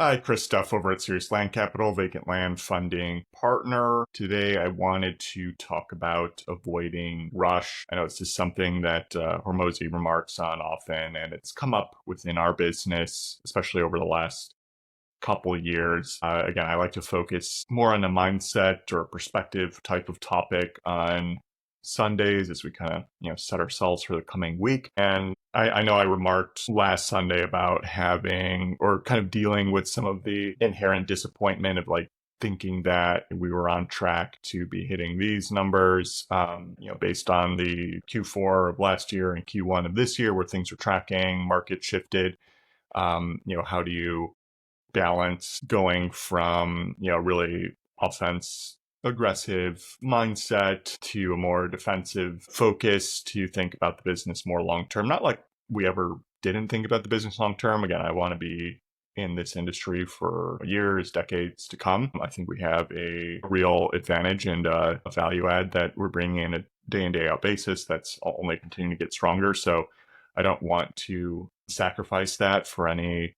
Hi, Chris Duff over at Serious Land Capital, vacant land funding partner. Today, I wanted to talk about avoiding rush. I know this is something that Hormozy remarks on often, and it's come up within our business, especially over the last couple of years. Again, I like to focus more on a mindset or a perspective type of topic on Sundays as we kind of set ourselves for the coming week. And I know I remarked last Sunday about having or kind of dealing with some of the inherent disappointment of like thinking that we were on track to be hitting these numbers, based on the Q4 of last year and Q1 of this year where things were tracking, market shifted. How do you balance going from, really offense aggressive mindset to a more defensive focus to think about the business more long term? Not like we ever didn't think about the business long term. Again, I want to be in this industry for years, decades to come. I think we have a real advantage and a value add that we're bringing in a day in, day out basis that's only continuing to get stronger. So I don't want to sacrifice that for any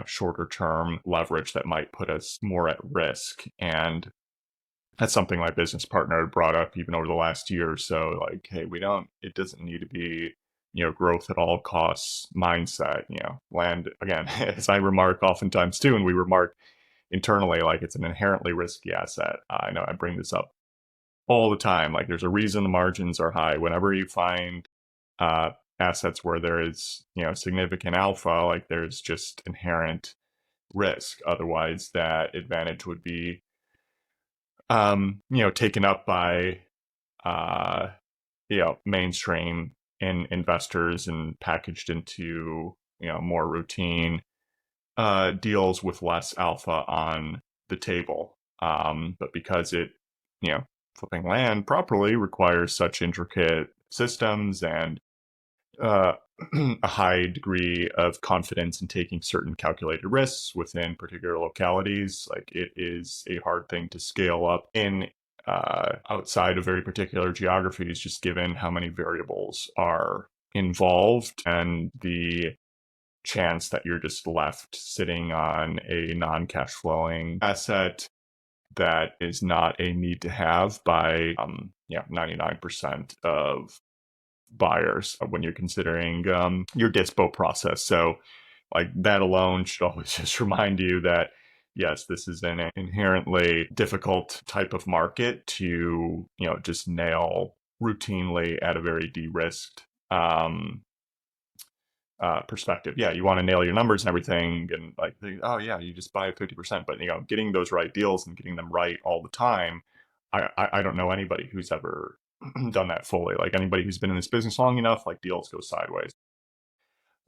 shorter term leverage that might put us more at risk. And that's something my business partner had brought up even over the last year or so. Like, hey, it doesn't need to be, growth at all costs mindset. Land, again, as I remark oftentimes too, and we remark internally, like it's an inherently risky asset. I know I bring this up all the time. Like, there's a reason the margins are high. Whenever you find assets where there is, significant alpha, like there's just inherent risk. Otherwise, that advantage would be, taken up by, uh, mainstream investors and packaged into, more routine deals with less alpha on the table. But because flipping land properly requires such intricate systems and uh, a high degree of confidence in taking certain calculated risks within particular localities. Like, it is a hard thing to scale up in outside of very particular geographies, just given how many variables are involved and the chance that you're just left sitting on a non-cash flowing asset that is not a need to have by 99% of buyers when you're considering your dispo process. So like that alone should always just remind you that yes, this is an inherently difficult type of market to, just nail routinely at a very de-risked perspective. Yeah, you want to nail your numbers and everything and like, oh yeah, you just buy 50%, but getting those right deals and getting them right all the time. I don't know anybody who's ever done that fully. Like, anybody who's been in this business long enough, like, deals go sideways.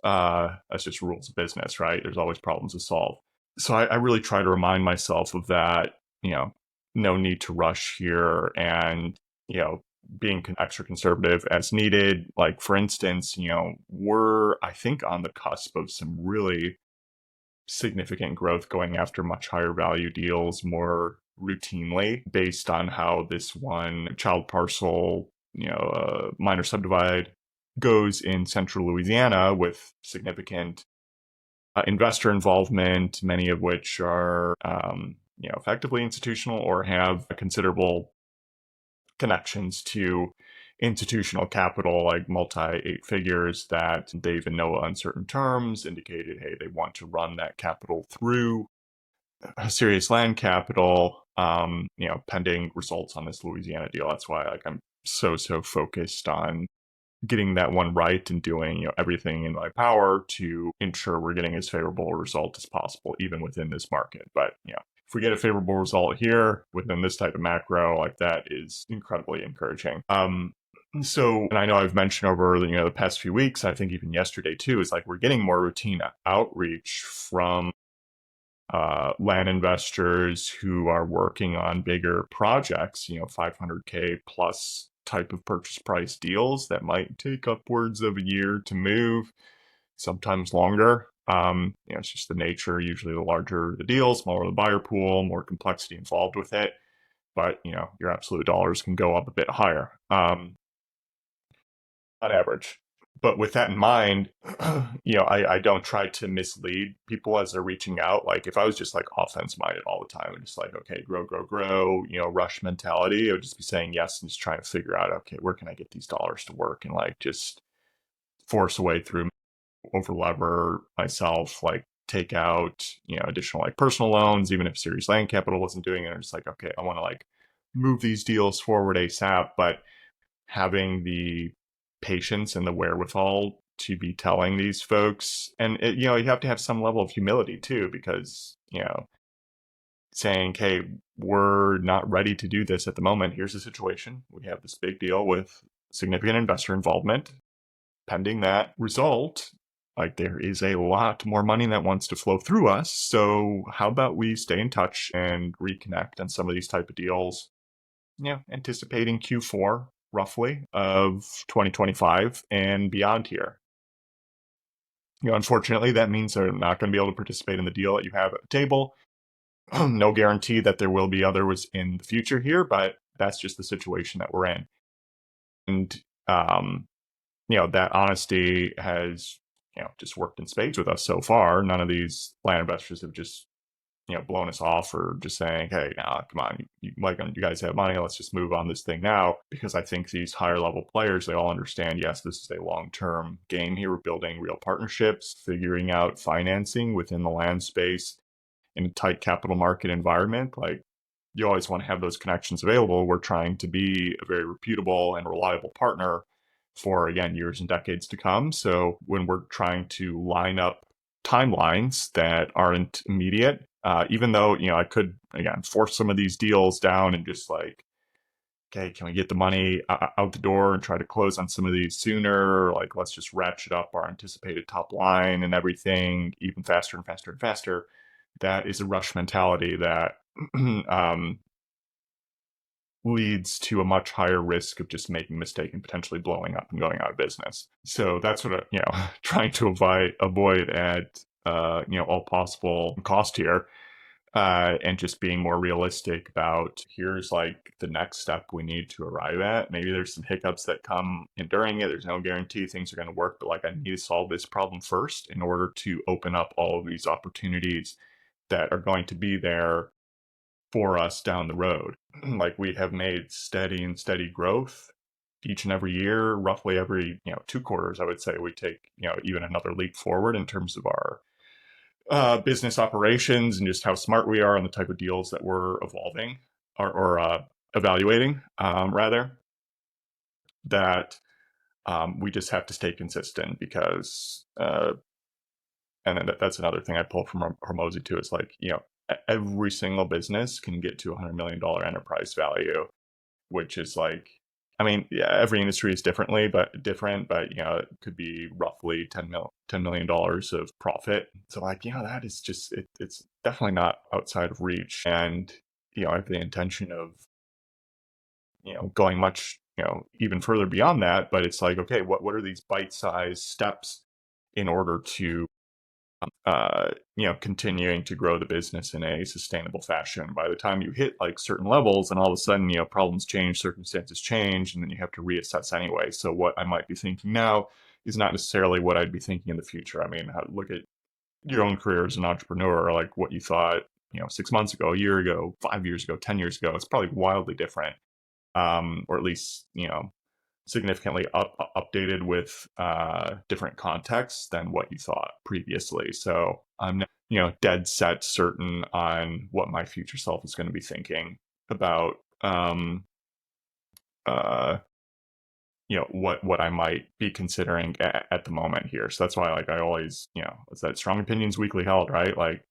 That's just rules of business, right? There's always problems to solve. So I really try to remind myself of that, no need to rush here, and, being extra conservative as needed. Like, for instance, we're, I think, on the cusp of some really significant growth going after much higher value deals more routinely based on how this one child parcel, minor subdivide goes in central Louisiana with significant investor involvement, many of which are, effectively institutional or have considerable connections to institutional capital, like multi eight figures, that they've in no uncertain terms indicated, hey, they want to run that capital through a serious land capital, pending results on this Louisiana deal. That's why, like, I'm so focused on getting that one right and doing, everything in my power to ensure we're getting as favorable a result as possible, even within this market. But, if we get a favorable result here within this type of macro, like, that is incredibly encouraging. So, and I know I've mentioned over, the past few weeks, I think even yesterday too, is like we're getting more routine outreach from land investors who are working on bigger projects, 500K plus type of purchase price deals that might take upwards of a year to move, sometimes longer. It's just the nature. Usually, the larger the deal, smaller the buyer pool, more complexity involved with it. But your absolute dollars can go up a bit higher, on average. But with that in mind, I don't try to mislead people as they're reaching out. Like if I was just like offense minded all the time and just like, okay, grow, grow, grow, rush mentality, I would just be saying yes and just trying to figure out, okay, where can I get these dollars to work and like just force a way through, over lever myself, like take out, additional like personal loans, even if Series Land Capital wasn't doing it. I'm just like, okay, I want to like move these deals forward ASAP, but having the patience and the wherewithal to be telling these folks, and you have to have some level of humility too, because saying, hey, we're not ready to do this at the moment. Here's the situation. We have this big deal with significant investor involvement. Pending that result, like there is a lot more money that wants to flow through us. So how about we stay in touch and reconnect on some of these type of deals, anticipating Q4 roughly of 2025 and beyond here. Unfortunately, that means they're not going to be able to participate in the deal that you have at the table. No guarantee that there will be others in the future here, but that's just the situation that we're in. And, that honesty has, just worked in spades with us so far. None of these land investors have just blown us off or just saying, hey, nah, come on, you guys have money, let's just move on this thing now. Because I think these higher level players, they all understand, yes, this is a long-term game here. We're building real partnerships, figuring out financing within the land space in a tight capital market environment. Like you always want to have those connections available. We're trying to be a very reputable and reliable partner for, again, years and decades to come. So when we're trying to line up timelines that aren't immediate, even though, I could, again, force some of these deals down and just like, okay, can we get the money out the door and try to close on some of these sooner? Like, let's just ratchet up our anticipated top line and everything even faster and faster and faster. That is a rush mentality that leads to a much higher risk of just making a mistake and potentially blowing up and going out of business. So that's what trying to avoid at all possible cost here, and just being more realistic about here's like the next step we need to arrive at. Maybe there's some hiccups that come in during it. There's no guarantee things are going to work, but like I need to solve this problem first in order to open up all of these opportunities that are going to be there for us down the road. Like we have made steady growth each and every year, roughly every 2 quarters. I would say we take even another leap forward in terms of our business operations and just how smart we are on the type of deals that we're evolving or evaluating. Rather, that we just have to stay consistent because and then that's another thing I pull from Hormozy too. It's like, every single business can get to $100 million enterprise value, which is like, I mean, yeah, every industry is different, but it could be roughly $10 million of profit. So like, that is just, it's definitely not outside of reach. And, I have the intention of, going much, even further beyond that, but it's like, okay, what are these bite-sized steps in order to continuing to grow the business in a sustainable fashion. By the time you hit like certain levels and all of a sudden, problems change, circumstances change, and then you have to reassess anyway. So what I might be thinking now is not necessarily what I'd be thinking in the future. I mean, look at your own career as an entrepreneur, like what you thought, 6 months ago, a year ago, 5 years ago, 10 years ago, it's probably wildly different. Or at least, significantly updated with different contexts than what you thought previously. So I'm dead set certain on what my future self is going to be thinking about what I might be considering at the moment here. So that's why like I always it's that strong opinions weekly held, right? Like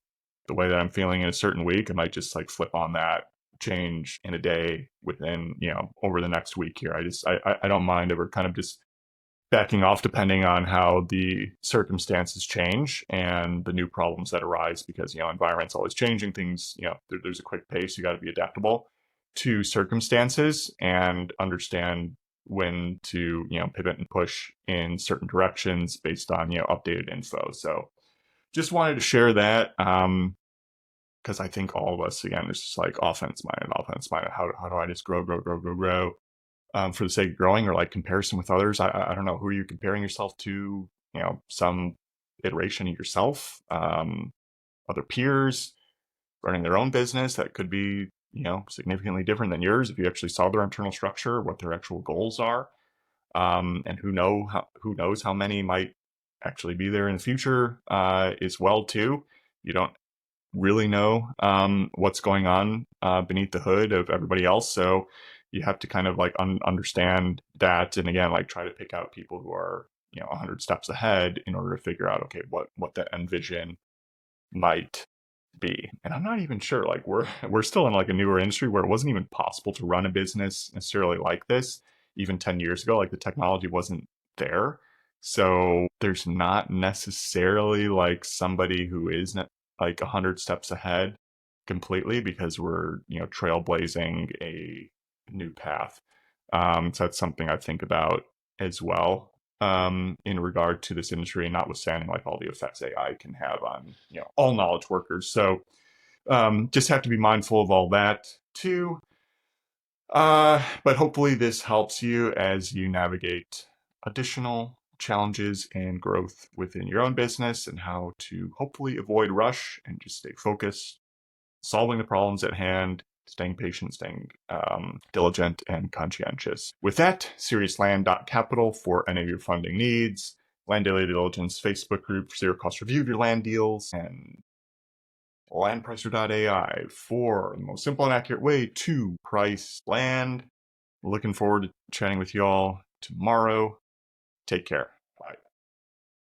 the way that I'm feeling in a certain week, I might just like flip on that, change in a day within over the next week here. I don't mind ever kind of just backing off depending on how the circumstances change and the new problems that arise, because environment's always changing. Things there's a quick pace. You got to be adaptable to circumstances and understand when to pivot and push in certain directions based on updated info. So just wanted to share that because I think all of us, again, it's just like offense minded. How do I just grow? for the sake of growing, or like comparison with others. I don't know, who are you comparing yourself to? Some iteration of yourself, other peers running their own business that could be significantly different than yours if you actually saw their internal structure, what their actual goals are, and who knows how many might actually be there in the future as well too. You don't really know what's going on beneath the hood of everybody else. So you have to kind of like understand that, and again, like try to pick out people who are 100 steps ahead in order to figure out, okay, what the end vision might be. And I'm not even sure, like we're still in like a newer industry where it wasn't even possible to run a business necessarily like this even 10 years ago. Like the technology wasn't there. So there's not necessarily like somebody who is like 100 steps ahead completely, because we're trailblazing a new path. So that's something I think about as well, in regard to this industry, and notwithstanding like all the effects AI can have on all knowledge workers. So just have to be mindful of all that too. But hopefully this helps you as you navigate additional challenges and growth within your own business, and how to hopefully avoid rush and just stay focused, solving the problems at hand, staying patient, staying diligent and conscientious. With that, seriousland.capital for any of your funding needs, Land Daily Diligence Facebook group for zero cost review of your land deals, and landpricer.ai for the most simple and accurate way to price land. Looking forward to chatting with you all tomorrow. Take care.